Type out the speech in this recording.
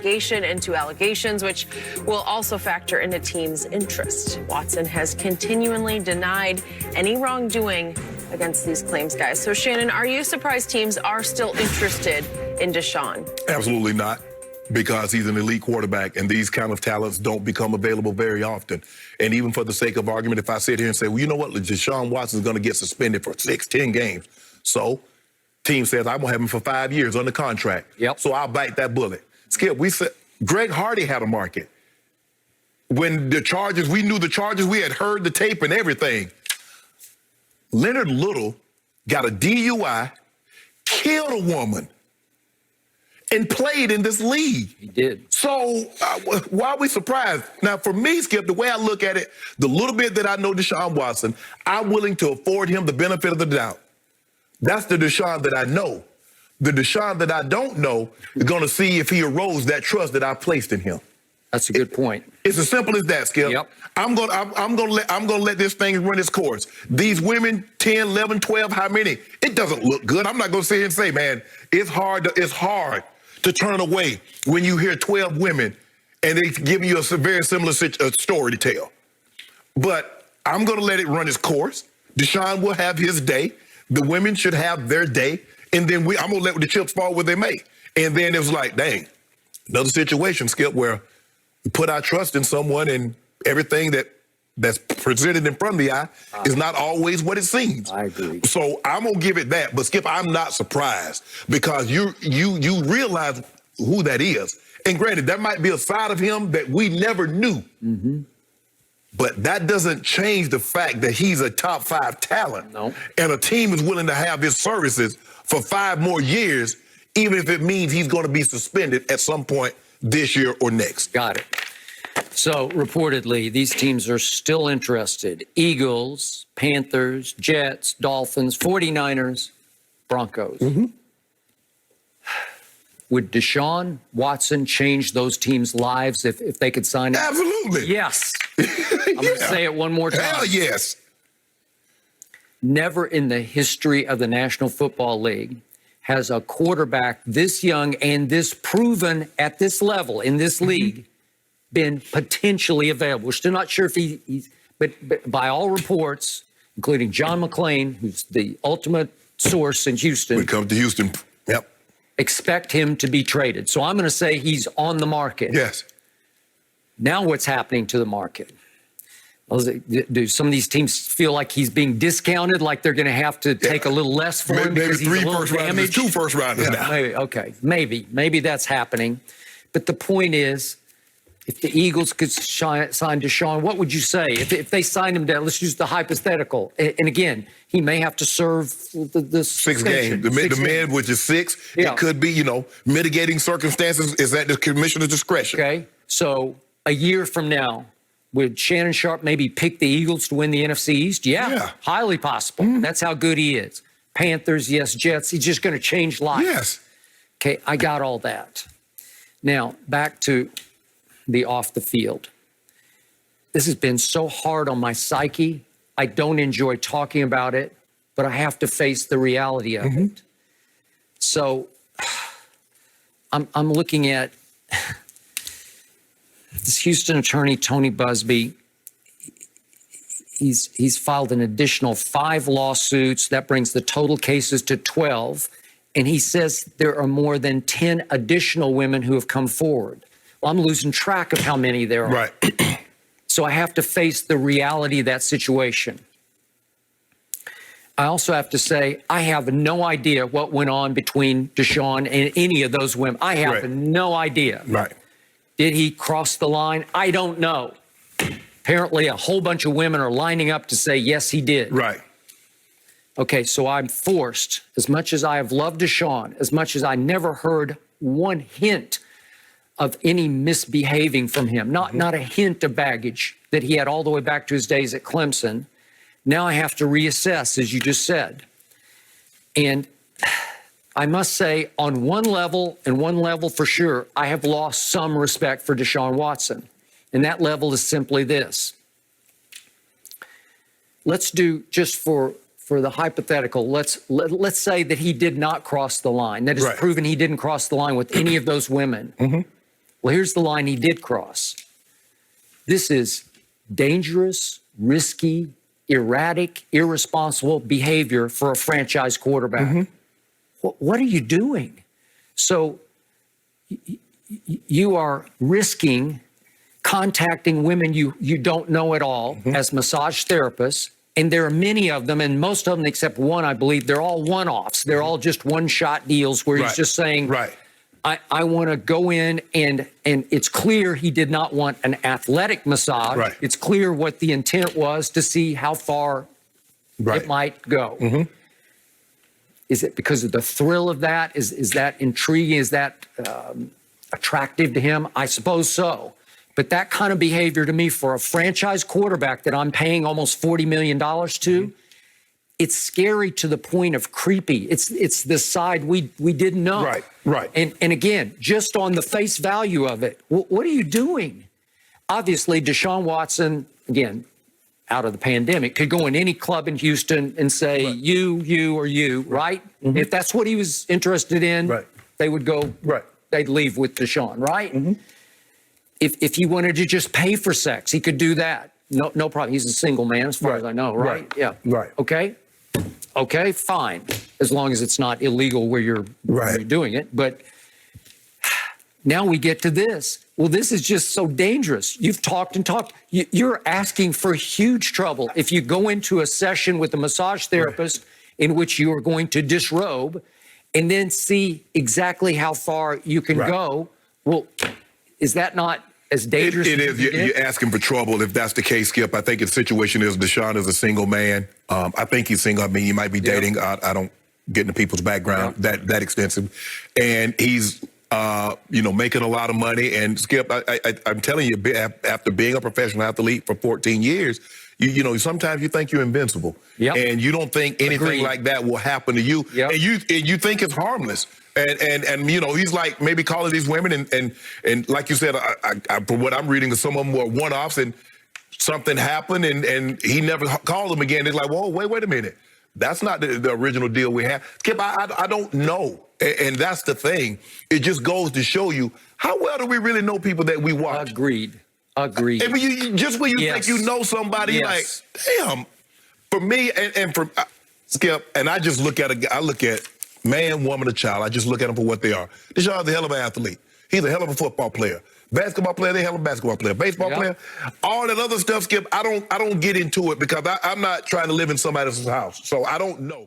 into allegations, which will also factor into teams' interest. Watson has continually denied any wrongdoing against these claims, guys. So, Shannon, are you surprised teams are still interested in Deshaun? Absolutely not, because he's an elite quarterback, and these kind of talents don't become available very often. And even for the sake of argument, if I sit here and say, well, you know what, Deshaun Watson is going to get suspended for 10 games. So, team says, I'm going to have him for 5 years under contract. Yep. So I'll bite that bullet. Skip, we said Greg Hardy had a market. When the Chargers, we knew the Chargers, we had heard the tape and everything. Leonard Little got a DUI, killed a woman, and played in this league. He did. So why are we surprised? Now, for me, Skip, the way I look at it, the little bit that I know Deshaun Watson, I'm willing to afford him the benefit of the doubt. That's the Deshaun that I know. The Deshaun that I don't know is going to see if he erodes that trust that I placed in him. That's a good point. It's as simple as that, Skip. Yep. I'm gonna let this thing run its course. These women, 10, 11, 12, how many? It doesn't look good. I'm not gonna sit here and say, man, it's hard to turn away when you hear 12 women and they give you a very similar story to tell. But I'm gonna let it run its course. Deshaun will have his day. The women should have their day. And then I'm going to let the chips fall where they may. And then it was like, dang, another situation, Skip, where we put our trust in someone and everything that's presented in front of the eye is not always what it seems. I agree. So I'm going to give it that. But, Skip, I'm not surprised because you realize who that is. And granted, that might be a side of him that we never knew. Mm-hmm. But that doesn't change the fact that he's a top 5 talent. No. And a team is willing to have his services for 5 more years, even if it means he's going to be suspended at some point this year or next. Got it. So, reportedly, these teams are still interested. Eagles, Panthers, Jets, Dolphins, 49ers, Broncos. Mm-hmm. Would Deshaun Watson change those teams' lives if they could sign him? Absolutely. Yes. I'm going to say it one more time. Hell yes. Never in the history of the National Football League has a quarterback this young and this proven at this level in this league been potentially available. We're still not sure if he's, but by all reports, including John McClain, who's the ultimate source in Houston. When it comes to Houston, yep. Expect him to be traded. So I'm going to say he's on the market. Yes. Now what's happening to the market? Do some of these teams feel like he's being discounted, like they're going to have to take a little less for him because he's a little damaged? 2 first rounders now. Maybe, okay, maybe that's happening. But the point is, if the Eagles could sign Deshaun, what would you say? If they signed him down, let's use the hypothetical. And again, he may have to serve the 6 games. The man, which is 6, it could be, mitigating circumstances is at the commissioner's discretion. Okay, so a year from now, would Shannon Sharp maybe pick the Eagles to win the NFC East? Yeah. Highly possible. That's how good he is. Panthers, yes. Jets, he's just going to change lives. Yes. Okay, I got all that. Now, back to the off the field. This has been so hard on my psyche. I don't enjoy talking about it, but I have to face the reality of it. So I'm looking at this Houston attorney, Tony Busby. He's filed an additional 5 lawsuits. That brings the total cases to 12. And he says there are more than 10 additional women who have come forward. Well, I'm losing track of how many there are. Right. So I have to face the reality of that situation. I also have to say, I have no idea what went on between Deshaun and any of those women. I have no idea. Right. Did he cross the line? I don't know. Apparently, a whole bunch of women are lining up to say, yes, he did. Right. Okay, so I'm forced, as much as I have loved Deshaun, as much as I never heard one hint of any misbehaving from him, not a hint of baggage that he had all the way back to his days at Clemson. Now I have to reassess, as you just said. And I must say, on one level, and one level for sure, I have lost some respect for Deshaun Watson. And that level is simply this. Let's do, just for the hypothetical, let's say that he did not cross the line. That is proven he didn't cross the line with any of those women. Well, here's the line he did cross. This is dangerous, risky, erratic, irresponsible behavior for a franchise quarterback. What are you doing? So you are risking contacting women you don't know at all as massage therapists. And there are many of them, and most of them, except one, I believe, they're all one-offs. They're all just one-shot deals where he's just saying, I want to go in, and it's clear he did not want an athletic massage. It's clear what the intent was to see how far it might go. Is it because of the thrill of that? Is that intriguing? Is that attractive to him? I suppose so. But that kind of behavior to me for a franchise quarterback that I'm paying almost $40 million to, it's scary to the point of creepy. It's the side we didn't know. And again, just on the face value of it, what are you doing? Obviously, Deshaun Watson, again, out of the pandemic, could go in any club in Houston and say, you, or you, right? If that's what he was interested in, they would go, they'd leave with Deshaun, right? If he wanted to just pay for sex, he could do that. No problem. He's a single man, as far as I know, right? Yeah. Okay, fine. As long as it's not illegal where you're doing it. But now we get to this. Well, this is just so dangerous. You've talked and talked. You're asking for huge trouble if you go into a session with a massage therapist in which you are going to disrobe and then see exactly how far you can go. Well, is that not as dangerous? It is. You're asking for trouble if that's the case, Skip. I think the situation is Deshaun is a single man. I think he's single. I mean, he might be dating. I don't get into people's background that extensive. And he's, making a lot of money. And Skip, I'm telling you, after being a professional athlete for 14 years, sometimes you think you're invincible. And you don't think anything like that will happen to you. And you think it's harmless. And he's like maybe calling these women and like you said, from what I'm reading, some of them were one-offs and something happened and he never called them again. It's like, whoa, wait a minute. That's not the original deal we had. Skip, I don't know. And that's the thing. It just goes to show you how well do we really know people that we watch. Agreed. And just when you think you know somebody, like, damn. For me and for Skip, and I just look at I look at man, woman, or child. I just look at them for what they are. Deshaun's a hell of an athlete. He's a hell of a football player. Basketball player, they hell of a basketball player. Baseball player, all that other stuff, Skip, I don't get into it because I'm not trying to live in somebody else's house. So I don't know.